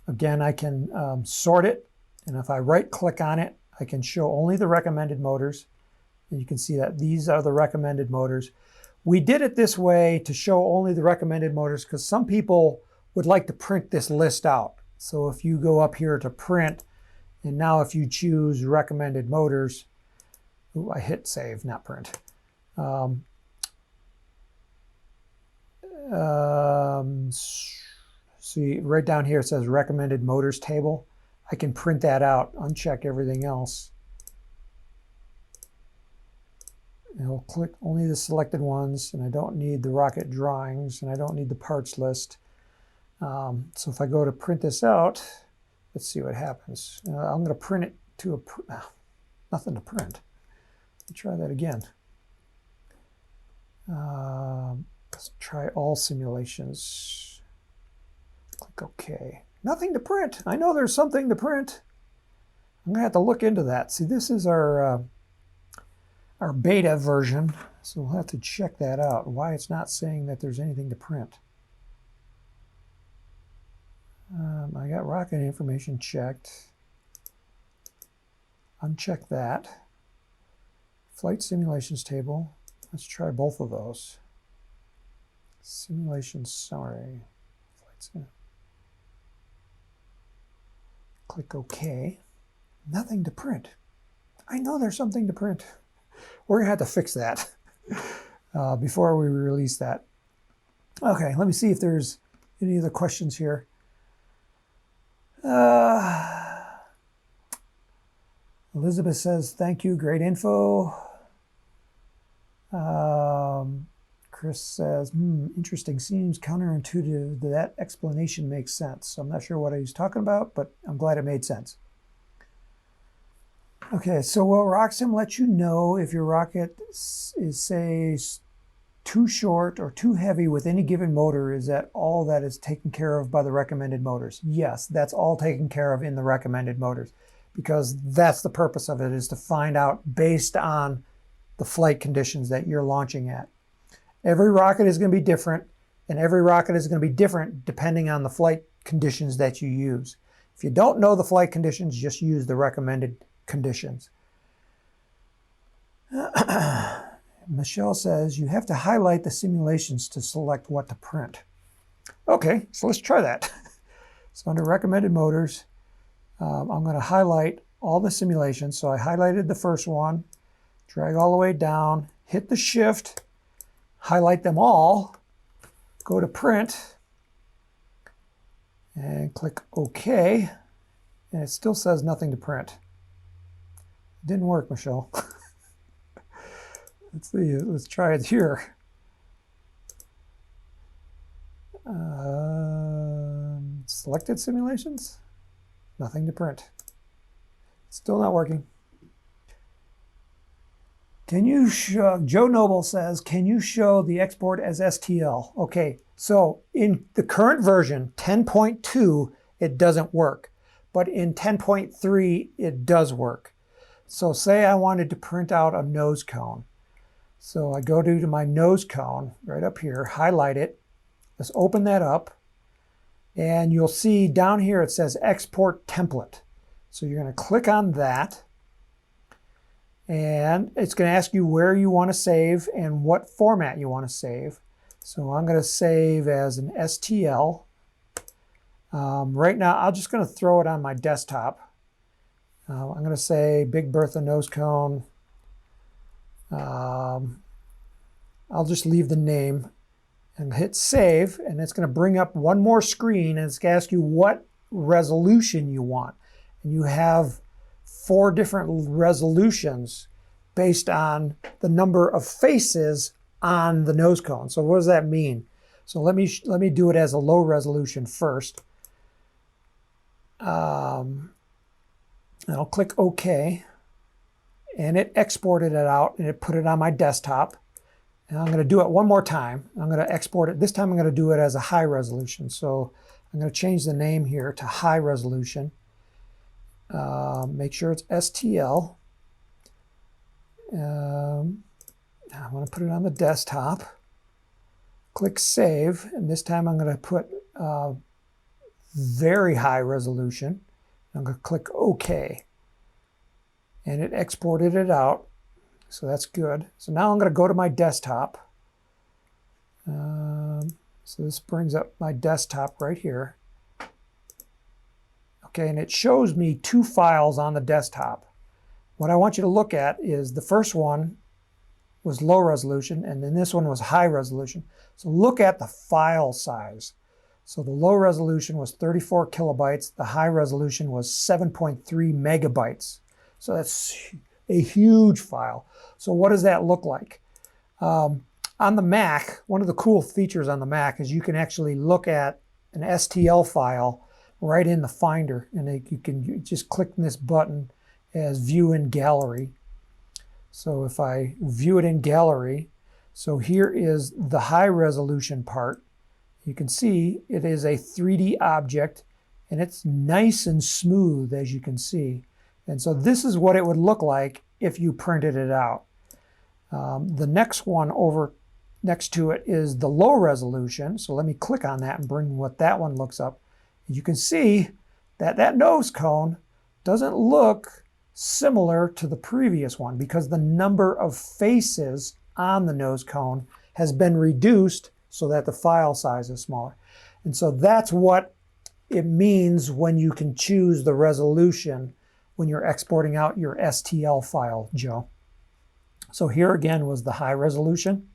again, I can sort it, and if I right-click on it, I can show only the recommended motors. And you can see that these are the recommended motors. We did it this way to show only the recommended motors because some people would like to print this list out. So if you go up here to print, and now if you choose recommended motors, ooh, I hit save, not print. See, right down here it says recommended motors table. I can print that out, uncheck everything else. And I'll click only the selected ones, and I don't need the rocket drawings, and I don't need the parts list. So if I go to print this out, let's see what happens. I'm going to print it to nothing to print. Let me try that again. Let's try all simulations. Click OK. Nothing to print. I know there's something to print. I'm going to have to look into that. See, this is our beta version, so we'll have to check that out, why it's not saying that there's anything to print. I got rocket information checked. Uncheck that. Flight simulations table. Let's try both of those. Simulation summary. Click OK. Nothing to print. I know there's something to print. We're going to have to fix that before we release that. Okay, let me see if there's any other questions here. Elizabeth says, thank you, great info. Chris says, interesting, seems counterintuitive. That explanation makes sense. So I'm not sure what he's talking about, but I'm glad it made sense. Okay, so will RockSim let you know if your rocket is, say, too short or too heavy with any given motor? Is that all that is taken care of by the recommended motors? Yes, that's all taken care of in the recommended motors, because that's the purpose of it, is to find out based on the flight conditions that you're launching at. Every rocket is going to be different, and every rocket is going to be different depending on the flight conditions that you use. If you don't know the flight conditions, just use the recommended conditions. Michelle says, you have to highlight the simulations to select what to print. Okay, so let's try that. So under recommended motors, I'm going to highlight all the simulations. So I highlighted the first one, drag all the way down, hit the shift, highlight them all, go to print, and click OK. And it still says nothing to print. It didn't work, Michelle. Let's see, let's try it here. Let's Selected simulations, nothing to print. Still not working. Can you show, Joe Noble says, can you show the export as STL? Okay, so in the current version, 10.2, it doesn't work. But in 10.3, it does work. So say I wanted to print out a nose cone. So I go to my nose cone right up here, highlight it. Let's open that up. And you'll see down here it says Export Template. So you're going to click on that. And it's going to ask you where you want to save and what format you want to save. So I'm going to save as an STL. Right now, I'm just going to throw it on my desktop. I'm going to say Big Bertha Nose Cone. I'll just leave the name and hit save. And it's going to bring up one more screen and it's going to ask you what resolution you want. And you have 4 different resolutions based on the number of faces on the nose cone. So what does that mean? So let me do it as a low resolution first. And I'll click OK. And it exported it out and it put it on my desktop. And I'm going to do it one more time. I'm going to export it. This time I'm going to do it as a high resolution. So I'm going to change the name here to high resolution. Make sure it's STL. I want to put it on the desktop. Click Save, and this time I'm going to put very high resolution. I'm going to click OK. And it exported it out, so that's good. So now I'm going to go to my desktop. So this brings up my desktop right here. Okay, and it shows me 2 files on the desktop. What I want you to look at is the first one was low resolution, and then this one was high resolution. So look at the file size. So the low resolution was 34 kilobytes. The high resolution was 7.3 megabytes. So that's a huge file. So what does that look like? On the Mac, one of the cool features on the Mac is you can actually look at an STL file right in the Finder, and you can just click this button as View in Gallery. So if I view it in Gallery, so here is the high resolution part. You can see it is a 3D object, and it's nice and smooth, as you can see. And so this is what it would look like if you printed it out. The next one over next to it is the low resolution. So let me click on that and bring what that one looks up. You can see that that nose cone doesn't look similar to the previous one because the number of faces on the nose cone has been reduced so that the file size is smaller. And so that's what it means when you can choose the resolution when you're exporting out your STL file, Joe. So here again was the high resolution.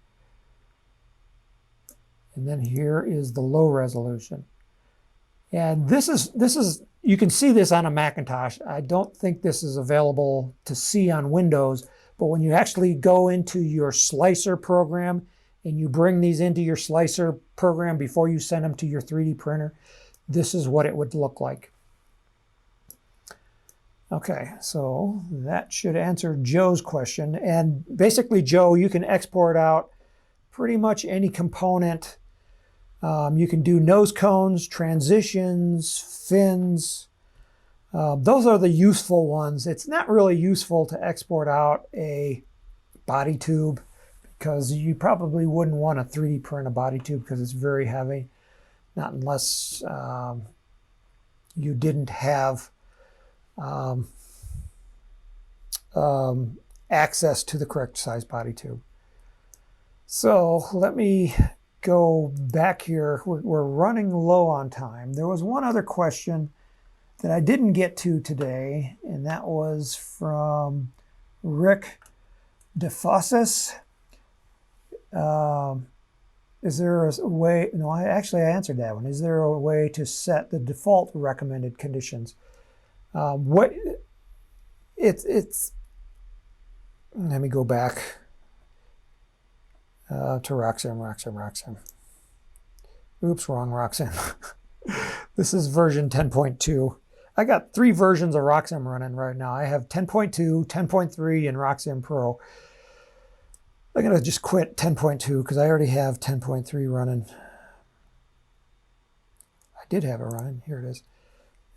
And then here is the low resolution. And this is you can see this on a Macintosh. I don't think this is available to see on Windows, but when you actually go into your slicer program and you bring these into your slicer program before you send them to your 3D printer, this is what it would look like. Okay, so that should answer Joe's question. And basically, Joe, you can export out pretty much any component. You can do nose cones, transitions, fins. Those are the useful ones. It's not really useful to export out a body tube because you probably wouldn't want to 3D print a body tube because it's very heavy. Not unless you didn't have access to the correct size body tube. So let me go back here. We're running low on time. There was one other question that I didn't get to today, and that was from Rick DeFossis. Is there a way, no, I answered that one. Is there a way to set the default recommended conditions? Let me go back to Roxanne. Oops, wrong Roxanne. This is version 10.2. I got 3 versions of RockSim running right now. I have 10.2, 10.3, and RockSim Pro. I'm going to just quit 10.2 because I already have 10.3 running. I did have it running. Here it is.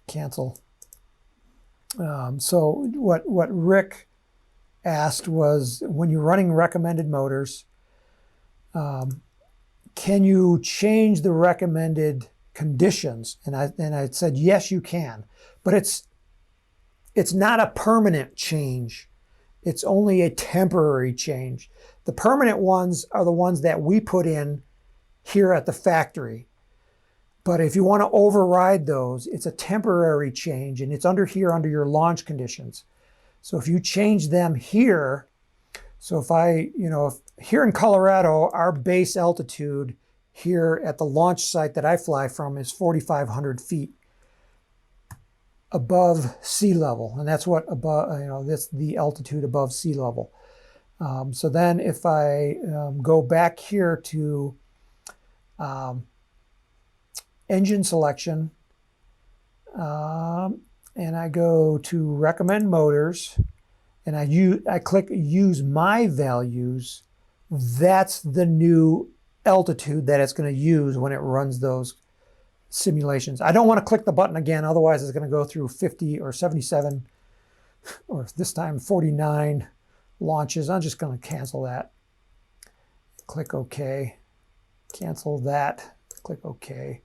Cancel. So what Rick asked was, when you're running recommended motors, can you change the recommended conditions? And I said, yes, you can, but it's not a permanent change. It's only a temporary change. The permanent ones are the ones that we put in here at the factory. But if you want to override those, it's a temporary change, and it's under your launch conditions. So if you change them here, so if here in Colorado, our base altitude here at the launch site that I fly from is 4,500 feet above sea level. And that's what that's the altitude above sea level. So then if I go back here to engine selection, and I go to recommend motors, and I click use my values, that's the new altitude that it's going to use when it runs those simulations. I don't want to click the button again, otherwise it's going to go through 50 or 77, or this time 49 launches. I'm just going to cancel that. Click OK. Cancel that. Click OK.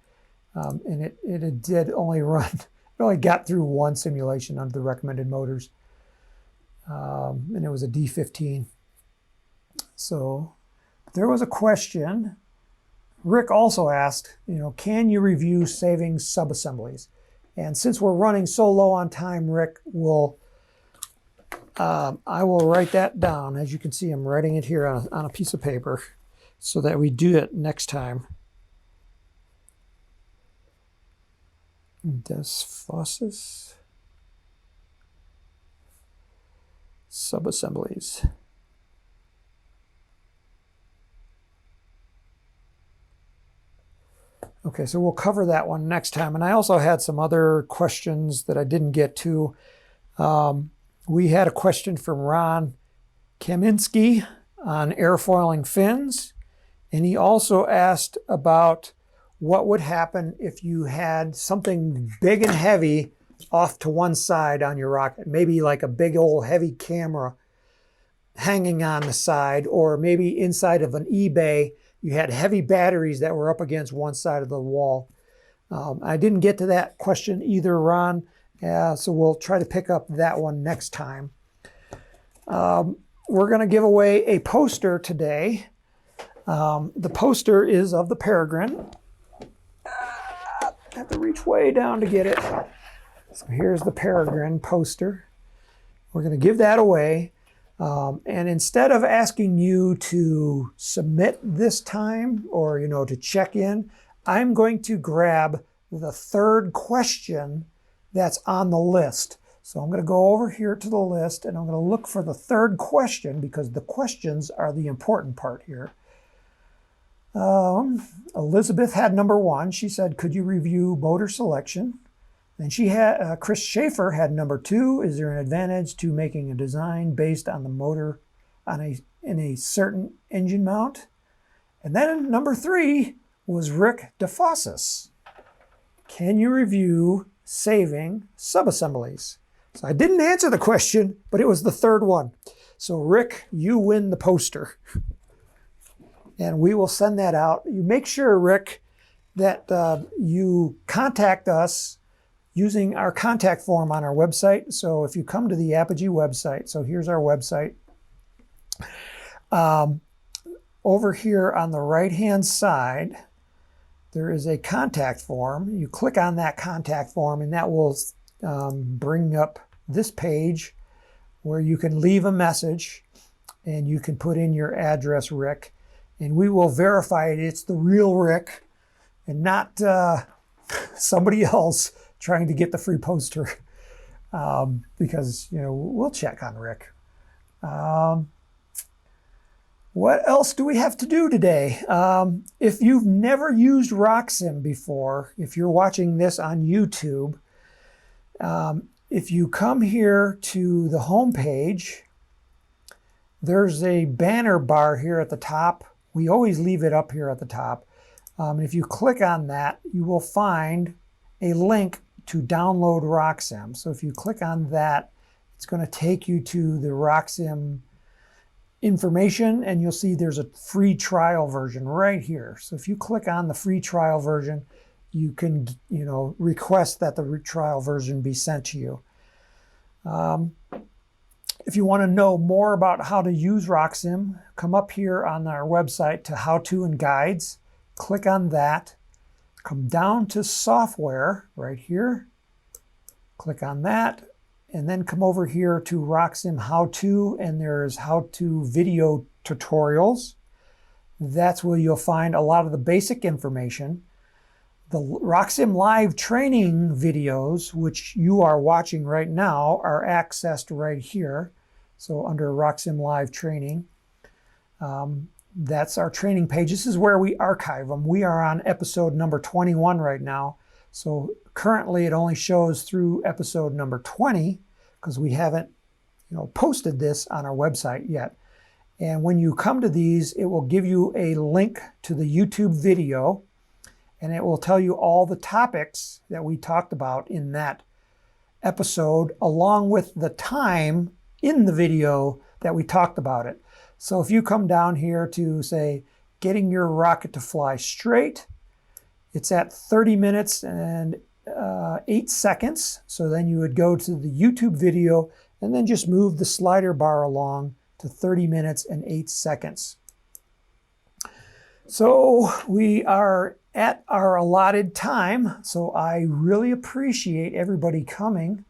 And it did only run, it only got through 1 simulation under the recommended motors. And it was a D15. So there was a question. Rick also asked, can you review saving subassemblies? And since we're running so low on time, Rick, I will write that down. As you can see, I'm writing it here on a piece of paper so that we do it next time. Desfosses subassemblies. Okay, so we'll cover that one next time. And I also had some other questions that I didn't get to. We had a question from Ron Kaminsky on airfoiling fins. And he also asked about what would happen if you had something big and heavy off to one side on your rocket. Maybe like a big old heavy camera hanging on the side, or maybe inside of an eBay, you had heavy batteries that were up against one side of the wall. I didn't get to that question either, Ron, so we'll try to pick up that one next time. We're going to give away a poster today. The poster is of the Peregrine. I have to reach way down to get it. So here's the Peregrine poster. We're going to give that away. And instead of asking you to submit this time or, to check in, I'm going to grab the 3rd question that's on the list. So I'm going to go over here to the list and I'm going to look for the 3rd question, because the questions are the important part here. Elizabeth had number 1. She said, could you review motor selection? And she had, Chris Schaefer had number 2. Is there an advantage to making a design based on the motor in a certain engine mount? And then number 3 was Rick DeFossis. Can you review saving subassemblies? So I didn't answer the question, but it was the 3rd one. So Rick, you win the poster. And we will send that out. You make sure, Rick, that you contact us using our contact form on our website. So if you come to the Apogee website, so here's our website. Over here on the right-hand side, there is a contact form. You click on that contact form and that will bring up this page where you can leave a message and you can put in your address, Rick, and we will verify it's the real Rick and not somebody else trying to get the free poster, because we'll check on Rick. What else do we have to do today? If you've never used RockSim before, if you're watching this on YouTube, if you come here to the home page, there's a banner bar here at the top. We always leave it up here at the top. If you click on that, you will find a link to download RockSim. So if you click on that, it's going to take you to the RockSim information, and you'll see there's a free trial version right here. So if you click on the free trial version, you can, request that the trial version be sent to you. If you want to know more about how to use RockSim, come up here on our website to How To and Guides. Click on that. Come down to Software right here. Click on that. And then come over here to RockSim How To, and there's How To video tutorials. That's where you'll find a lot of the basic information. The RockSim live training videos, which you are watching right now, are accessed right here. So under RockSim live training, that's our training page. This is where we archive them. We are on episode number 21 right now. So currently it only shows through episode number 20 because we haven't posted this on our website yet. And when you come to these, it will give you a link to the YouTube video, and it will tell you all the topics that we talked about in that episode, along with the time in the video that we talked about it. So if you come down here to say, getting your rocket to fly straight, it's at 30 minutes and 8 seconds. So then you would go to the YouTube video and then just move the slider bar along to 30 minutes and 8 seconds. So we are at our allotted time. So I really appreciate everybody coming.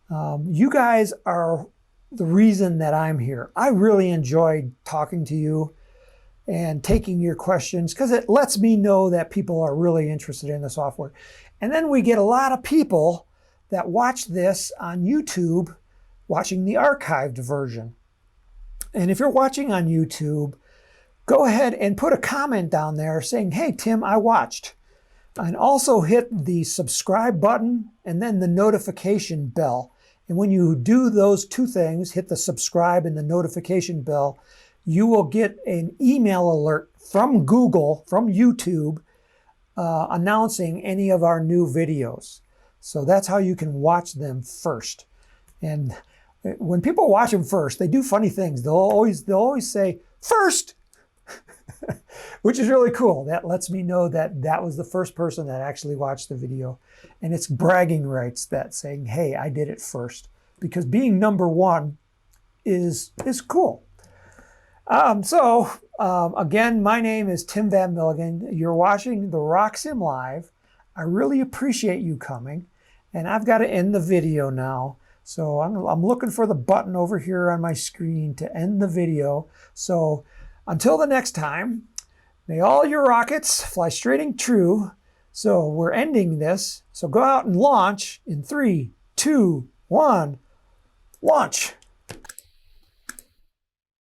You guys are the reason that I'm here. I really enjoyed talking to you and taking your questions, because it lets me know that people are really interested in the software. And then we get a lot of people that watch this on YouTube, watching the archived version. And if you're watching on YouTube, go ahead and put a comment down there saying, hey, Tim, I watched. And also hit the subscribe button and then the notification bell. And when you do those two things, hit the subscribe and the notification bell, you will get an email alert from Google, from YouTube, announcing any of our new videos. So that's how you can watch them first. And when people watch them first, they do funny things. They'll always say, first, which is really cool. That lets me know that that was the first person that actually watched the video. And it's bragging rights, that saying, hey, I did it first. Because being number one is cool. Again, my name is Tim Van Milligan. You're watching the RockSim Live. I really appreciate you coming. And I've got to end the video now. So I'm looking for the button over here on my screen to end the video. So until the next time, may all your rockets fly straight and true. So we're ending this. So go out and launch in 3, 2, 1, launch.